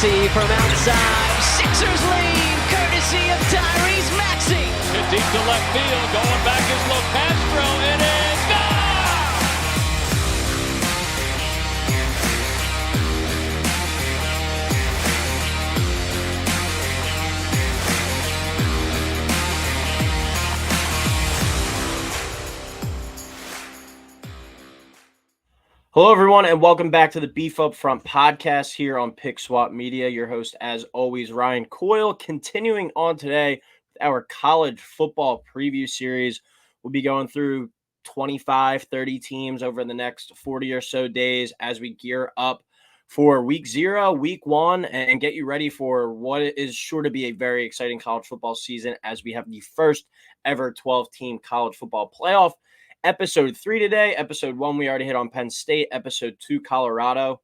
Maxey from outside. Sixers lead, courtesy of Tyrese Maxey. Hit deep to left field. Going back is LoCastro. It is gone! Hello, everyone, and welcome back to the Beef Up Front podcast here on Pick Swap Media. Your host, as always, Ryan Coyle. Continuing on today with our college football preview series. We'll be going through 25, 30 teams over the next 40 or so days as we gear up for week 0, week 1, and get you ready for what is sure to be a very exciting college football season as we have the first ever 12-team college football playoff. Episode 3 today. Episode 1, we already hit on Penn State. Episode 2, Colorado.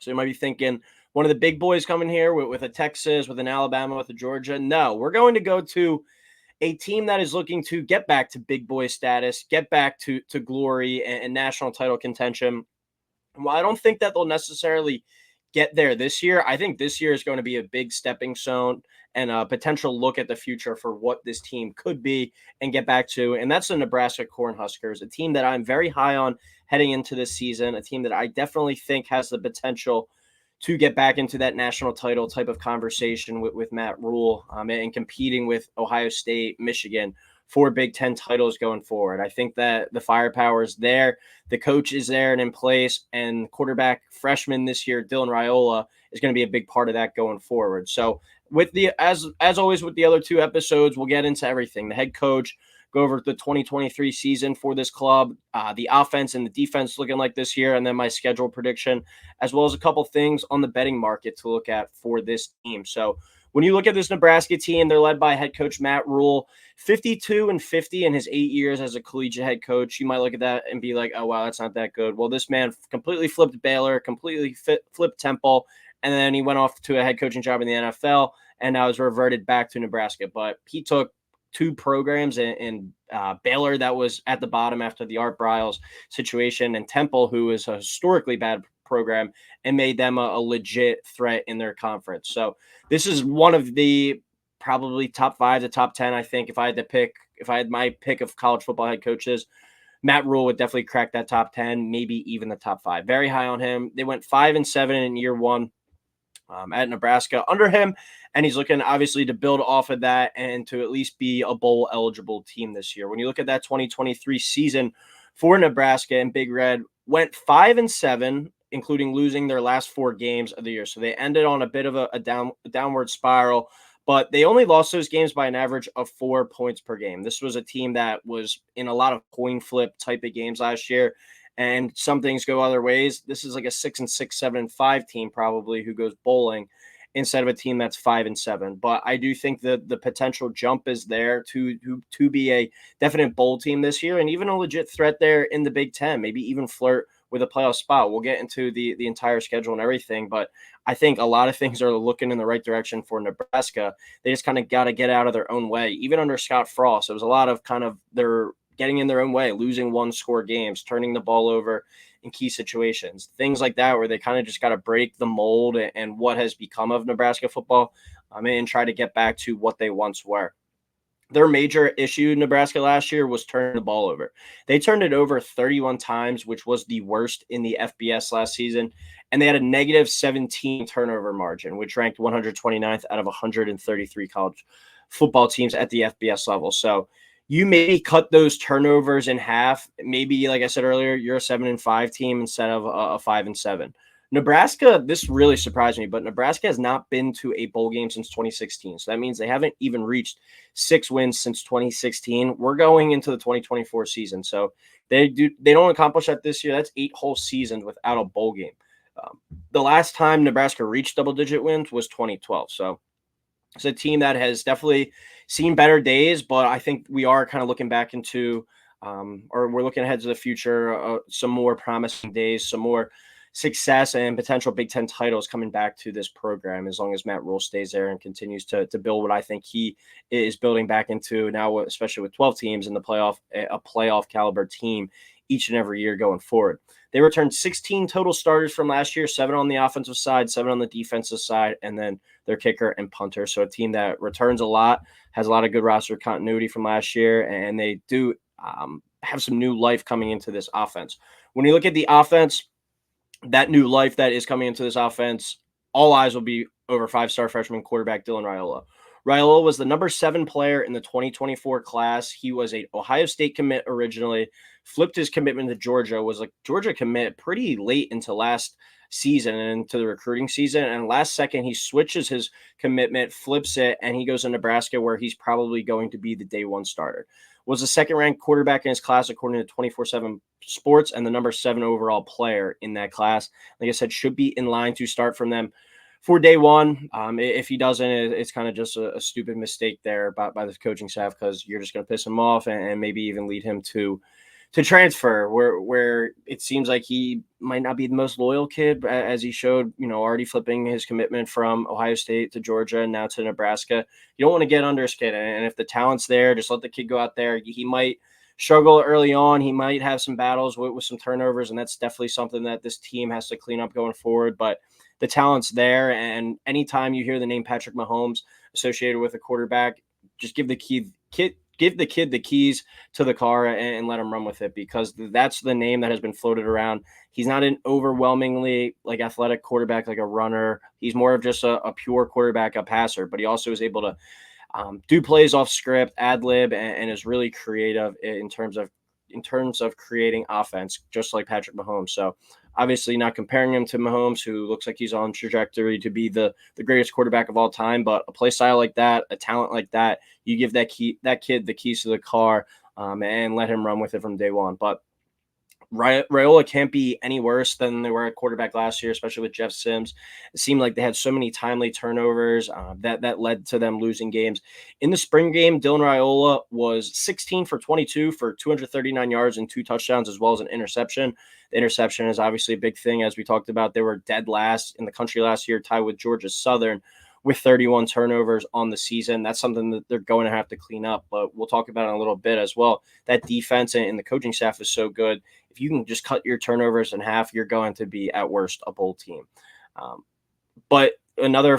So you might be thinking, one of the big boys coming here with a Texas, with an Alabama, with a Georgia. No, we're going to go to a team that is looking to get back to big boy status, get back to glory and national title contention. Well, I don't think that they'll necessarily get there this year. I think this year is going to be a big stepping stone and a potential look at the future for what this team could be and get back to. And that's the Nebraska Cornhuskers, a team that I'm very high on heading into this season, a team that I definitely think has the potential to get back into that national title type of conversation with Matt Rhule and competing with Ohio State, Michigan for Big Ten titles going forward. I think that the firepower is there. The coach is there and in place, and quarterback freshman this year, Dylan Rhule, is going to be a big part of that going forward. So with the as always with the other 2 episodes, we'll get into everything. The head coach, go over the 2023 season for this club, the offense and the defense looking like this year, and then my schedule prediction, as well as a couple things on the betting market to look at for this team. So when you look at this Nebraska team, they're led by head coach Matt Rhule, 52-50 in his 8 years as a collegiate head coach. You might look at that and be like, oh, wow, that's not that good. Well, this man completely flipped Baylor, completely flipped Temple, and then he went off to a head coaching job in the NFL, and now has reverted back to Nebraska. But he took 2 programs in Baylor that was at the bottom after the Art Briles situation, and Temple, who is a historically bad program, and made them a legit threat in their conference. So this is one of the probably top 5 to top 10. I think if I had my pick of college football head coaches, Matt Rhule would definitely crack that top 10, maybe even the top 5. Very high on him. They went 5-7 in year 1 at Nebraska under him, and he's looking obviously to build off of that and to at least be a bowl eligible team this year. When you look at that 2023 season for Nebraska and Big Red, went 5-7, including losing their last 4 games of the year. So they ended on a bit of a downward spiral, but they only lost those games by an average of 4 points per game. This was a team that was in a lot of coin flip type of games last year, and some things go other ways. This is like a 6-6, 7-5 team probably who goes bowling instead of a team that's 5-7. But I do think that the potential jump is there to be a definite bowl team this year, and even a legit threat there in the Big Ten, maybe even flirt with a playoff spot. We'll get into the entire schedule and everything, but I think a lot of things are looking in the right direction for Nebraska. They just kind of got to get out of their own way. Even under Scott Frost, it was a lot of kind of their getting in their own way, losing 1-score games, turning the ball over in key situations, things like that, where they kind of just got to break the mold and what has become of Nebraska football and try to get back to what they once were. Their major issue in Nebraska last year was turning the ball over. They turned it over 31 times, which was the worst in the FBS last season. And they had a negative 17 turnover margin, which ranked 129th out of 133 college football teams at the FBS level. So you maybe cut those turnovers in half. Maybe, like I said earlier, you're a 7-5 team instead of a 5-7. Nebraska, this really surprised me, but Nebraska has not been to a bowl game since 2016. So that means they haven't even reached 6 wins since 2016. We're going into the 2024 season. So they don't accomplish that this year. That's 8 whole seasons without a bowl game. The last time Nebraska reached double-digit wins was 2012. So it's a team that has definitely seen better days, but I think we are kind of looking back into or we're looking ahead to the future, some more promising days, some more success and potential Big Ten titles coming back to this program as long as Matt Rhule stays there and continues to build what I think he is building back into now, especially with 12 teams in the playoff, a playoff caliber team each and every year going forward. They returned 16 total starters from last year, 7 on the offensive side, 7 on the defensive side, and then their kicker and punter. So a team that returns a lot, has a lot of good roster continuity from last year, and they do have some new life coming into this offense. When you look at the offense, that new life that is coming into this offense, all eyes will be over 5-star freshman quarterback Dylan Rhule. Rhule was the number 7 player in the 2024 class. He was an Ohio State commit originally, flipped his commitment to Georgia, was a Georgia commit pretty late into last season and into the recruiting season. And last second, he switches his commitment, flips it, and he goes to Nebraska, where he's probably going to be the day 1 starter. Was the second-ranked quarterback in his class according to 24/7 Sports, and the number 7 overall player in that class. Like I said, should be in line to start from them for day 1. If he doesn't, it's kind of just a stupid mistake there by the coaching staff, because you're just going to piss him off and maybe even lead him to transfer, where it seems like he might not be the most loyal kid, as he showed, already flipping his commitment from Ohio State to Georgia and now to Nebraska. You don't want to get under his kid. And if the talent's there, just let the kid go out there. He might struggle early on. He might have some battles with some turnovers, and that's definitely something that this team has to clean up going forward. But the talent's there, and anytime you hear the name Patrick Mahomes associated with a quarterback, just give the kid the keys to the car and let him run with it, because that's the name that has been floated around. He's not an overwhelmingly athletic quarterback, like a runner. He's more of just a pure quarterback, a passer, but he also is able to do plays off script, ad lib, and is really creative in terms of creating offense, just like Patrick Mahomes. So obviously not comparing him to Mahomes, who looks like he's on trajectory to be the greatest quarterback of all time, but a play style like that, a talent like that, you give that kid the keys to the car and let him run with it from day 1. But Rhule can't be any worse than they were at quarterback last year, especially with Jeff Sims. It seemed like they had so many timely turnovers that led to them losing games. In the spring game, Dylan Rhule was 16 for 22 for 239 yards and 2 touchdowns, as well as an interception. The interception is obviously a big thing. As we talked about, they were dead last in the country last year, tied with Georgia Southern, with 31 turnovers on the season. That's something that they're going to have to clean up, but we'll talk about it in a little bit as well. That defense and the coaching staff is so good. If you can just cut your turnovers in half, you're going to be, at worst, a bowl team. But another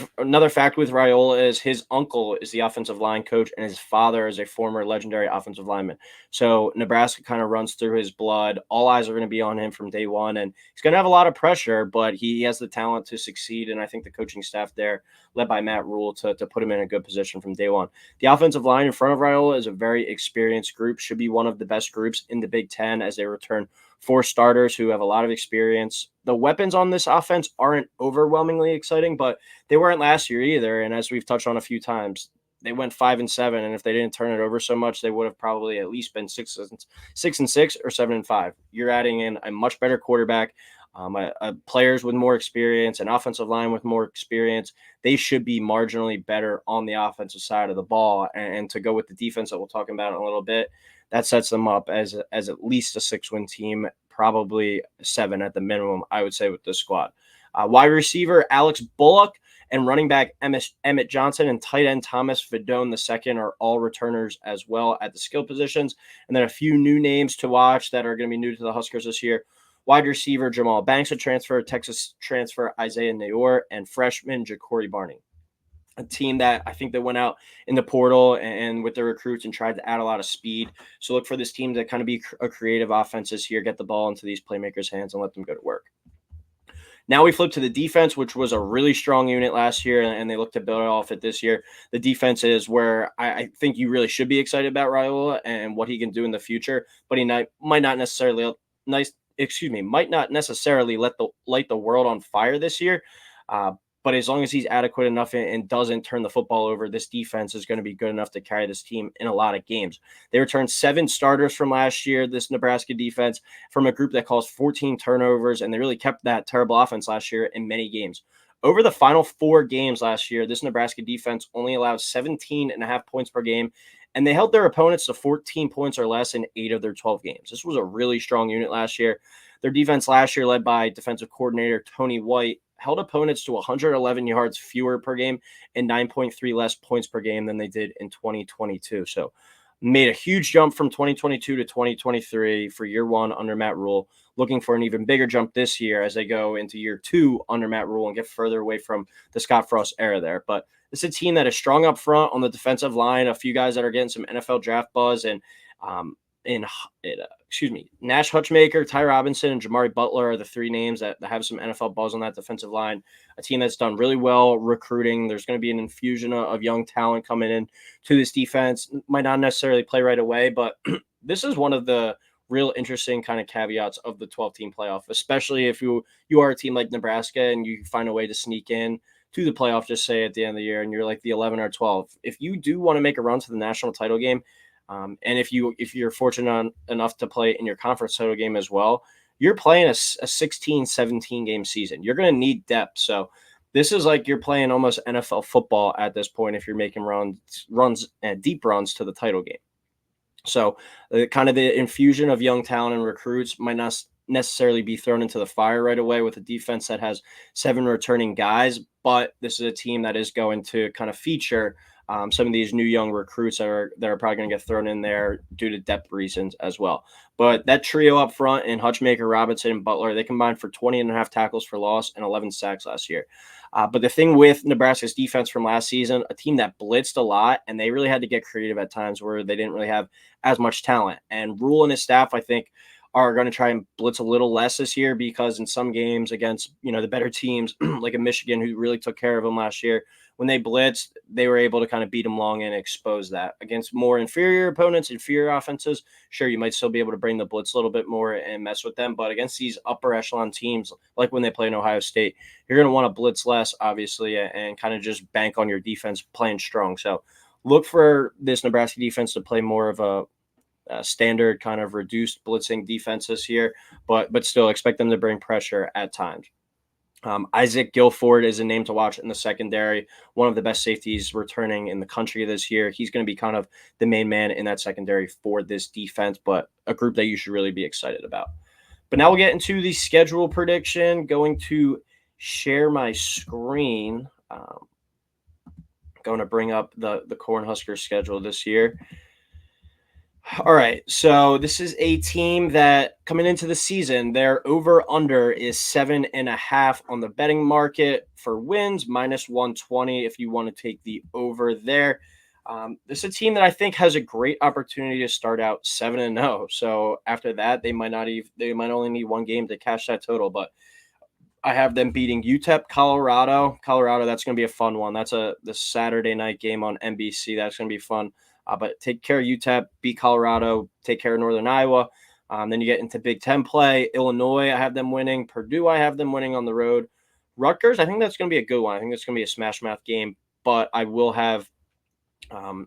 fact with Rhule is his uncle is the offensive line coach, and his father is a former legendary offensive lineman. So Nebraska kind of runs through his blood. All eyes are going to be on him from day 1, and he's going to have a lot of pressure, but he has the talent to succeed. And I think the coaching staff there, led by Matt Rhule, to put him in a good position from day 1. The offensive line in front of Rhule is a very experienced group, should be one of the best groups in the Big Ten, as they return 4 starters who have a lot of experience. The weapons on this offense aren't overwhelmingly exciting, but they weren't last year either. And as we've touched on a few times, they went 5-7, and if they didn't turn it over so much, they would have probably at least been 6-6 or 7-5. You're adding in a much better quarterback, players with more experience, an offensive line with more experience. They should be marginally better on the offensive side of the ball. And to go with the defense that we'll talk about in a little bit, that sets them up as at least a 6-win team, probably 7 at the minimum, I would say, with this squad. Wide receiver Alex Bullock and running back Emmett Johnson and tight end Thomas Fidone II are all returners as well at the skill positions. And then a few new names to watch that are going to be new to the Huskers this year. Wide receiver Jamal Banks, a transfer, Texas transfer Isaiah Nayor, and freshman Ja'Cory Barney. A team that I think that went out in the portal and with their recruits and tried to add a lot of speed. So look for this team to kind of be a creative offense this year, get the ball into these playmakers' hands and let them go to work. Now we flip to the defense, which was a really strong unit last year, and they look to build off it this year. The defense is where I think you really should be excited about Rhule and what he can do in the future, but he might not necessarily light the world on fire this year. But as long as he's adequate enough and doesn't turn the football over, this defense is going to be good enough to carry this team in a lot of games. They returned 7 starters from last year, this Nebraska defense, from a group that caused 14 turnovers, and they really kept that terrible offense last year in many games. Over the final 4 games last year, this Nebraska defense only allowed 17.5 points per game, and they held their opponents to 14 points or less in 8 of their 12 games. This was a really strong unit last year. Their defense last year, led by defensive coordinator Tony White, held opponents to 111 yards fewer per game and 9.3 less points per game than they did in 2022. So Made a huge jump from 2022 to 2023 for year one under Matt Rhule, looking for an even bigger jump this year as they go into year two under Matt Rhule and get further away from the Scott Frost era there. But it's a team that is strong up front on the defensive line, a few guys that are getting some NFL draft buzz, and Nash Hutchmaker, Ty Robinson, and Jamari Butler are the three names that have some NFL buzz on that defensive line. A team that's done really well recruiting. There's going to be an infusion of young talent coming in to this defense. Might not necessarily play right away, but this is one of the real interesting kind of caveats of the 12-team playoff, especially if you are a team like Nebraska and you find a way to sneak in to the playoff, just say at the end of the year, and you're like the 11 or 12. If you do want to make a run to the national title game, and if you're fortunate enough to play in your conference title game as well, you're playing a 16, 17 game season. You're going to need depth. So this is like you're playing almost NFL football at this point if you're making runs and deep runs to the title game. So kind of the infusion of young talent and recruits might not necessarily be thrown into the fire right away with a defense that has 7 returning guys, but this is a team that is going to kind of feature some of these new young recruits that are probably going to get thrown in there due to depth reasons as well. But that trio up front in Hutchmaker, Robinson, and Butler, they combined for 20.5 tackles for loss and 11 sacks last year. But the thing with Nebraska's defense from last season, a team that blitzed a lot, and they really had to get creative at times where they didn't really have as much talent. And Rhule and his staff, I think, are going to try and blitz a little less this year because in some games against, the better teams like in Michigan, who really took care of them last year, when they blitzed, they were able to kind of beat them long and expose that. Against more inferior opponents, inferior offenses, sure, you might still be able to bring the blitz a little bit more and mess with them. But against these upper echelon teams, like when they play in Ohio State, you're going to want to blitz less, obviously, and kind of just bank on your defense playing strong. So look for this Nebraska defense to play more of a standard kind of reduced blitzing defense this year, but still expect them to bring pressure at times. Isaac Guilford is a name to watch in the secondary, one of the best safeties returning in the country this year. He's going to be kind of the main man in that secondary for this defense, but a group that you should really be excited about. But now we'll get into the schedule prediction. Going to share my screen. Going to bring up the Cornhuskers schedule this year. All right, so this is a team that coming into the season, their over-under is 7.5 on the betting market for wins, -120 if you want to take the over there. This is a team that I think has a great opportunity to start out 7-0. So after that, they might only need one game to cash that total, but I have them beating UTEP, Colorado. That's going to be a fun one. That's the Saturday night game on NBC. That's going to be fun. But take care of UTEP, beat Colorado, take care of Northern Iowa. Then you get into Big Ten play. Illinois, I have them winning. Purdue, I have them winning on the road. Rutgers, I think that's going to be a good one. I think that's going to be a smash mouth game. But I will have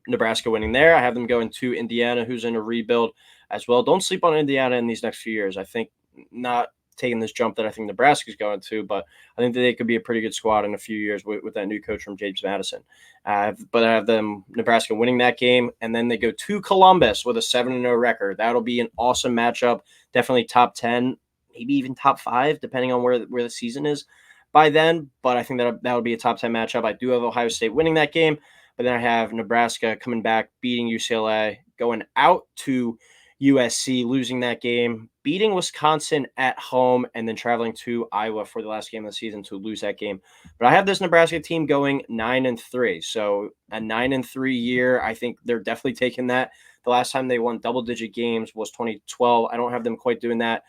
Nebraska winning there. I have them going to Indiana, who's in a rebuild as well. Don't sleep on Indiana in these next few years. I think not taking this jump that I think Nebraska is going to, but I think that they could be a pretty good squad in a few years with that new coach from James Madison. But I have them Nebraska winning that game, and then they go to Columbus with a 7-0 record. That'll be an awesome matchup. Definitely top 10, maybe even top 5, depending on where the season is by then. But I think that would be a top 10 matchup. I do have Ohio State winning that game, but then I have Nebraska coming back, beating UCLA, going out to USC, losing that game, beating Wisconsin at home, and then traveling to Iowa for the last game of the season to lose that game. But I have this Nebraska team going 9-3. So a 9-3 year, I think they're definitely taking that. The last time they won double-digit games was 2012. I don't have them quite doing that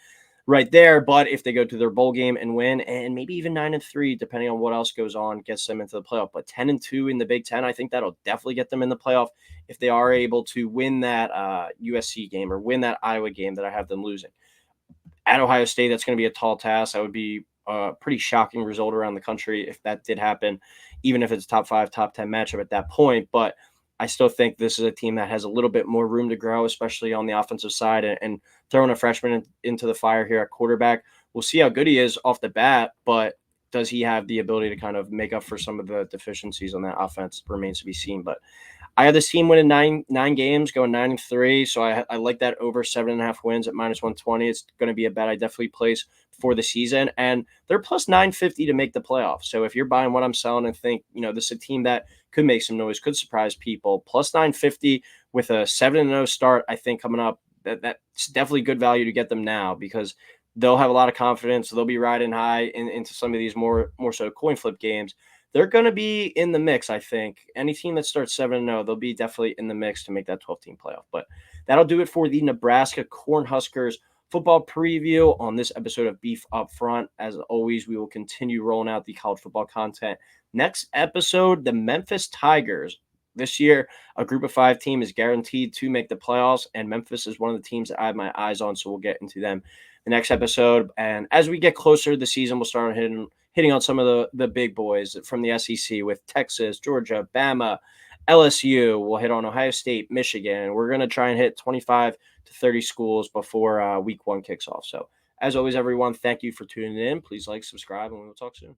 right there, but if they go to their bowl game and win, and maybe even 9-3, depending on what else goes on, gets them into the playoff. But 10-2 in the Big Ten, I think that'll definitely get them in the playoff if they are able to win that USC game or win that Iowa game that I have them losing. At Ohio State, that's going to be a tall task. That would be a pretty shocking result around the country if that did happen, even if it's a top 5, top 10 matchup at that point. But I still think this is a team that has a little bit more room to grow, especially on the offensive side, and throwing a freshman into the fire here at quarterback. We'll see how good he is off the bat, but does he have the ability to kind of make up for some of the deficiencies on that offense remains to be seen. But I have this team winning nine games, going 9-3. So I like that over 7.5 wins at -120. It's going to be a bet I definitely place for the season. And they're plus 950 to make the playoffs. So if you're buying what I'm selling and think, this is a team that could make some noise, could surprise people, plus 950 with a 7-0 start, I think coming up, that's definitely good value to get them now because they'll have a lot of confidence. They'll be riding high into some of these more so coin flip games. They're going to be in the mix, I think. Any team that starts 7-0, they'll be definitely in the mix to make that 12-team playoff. But that'll do it for the Nebraska Cornhuskers football preview on this episode of Beef Up Front. As always, we will continue rolling out the college football content. Next episode, the Memphis Tigers. This year, a group of 5 team is guaranteed to make the playoffs, and Memphis is one of the teams that I have my eyes on, so we'll get into them the next episode. And as we get closer to the season, we'll start hitting on some of the big boys from the SEC with Texas, Georgia, Bama, LSU. We'll hit on Ohio State, Michigan. We're going to try and hit 25 to 30 schools before week 1 kicks off. So as always, everyone, thank you for tuning in. Please like, subscribe, and we will talk soon.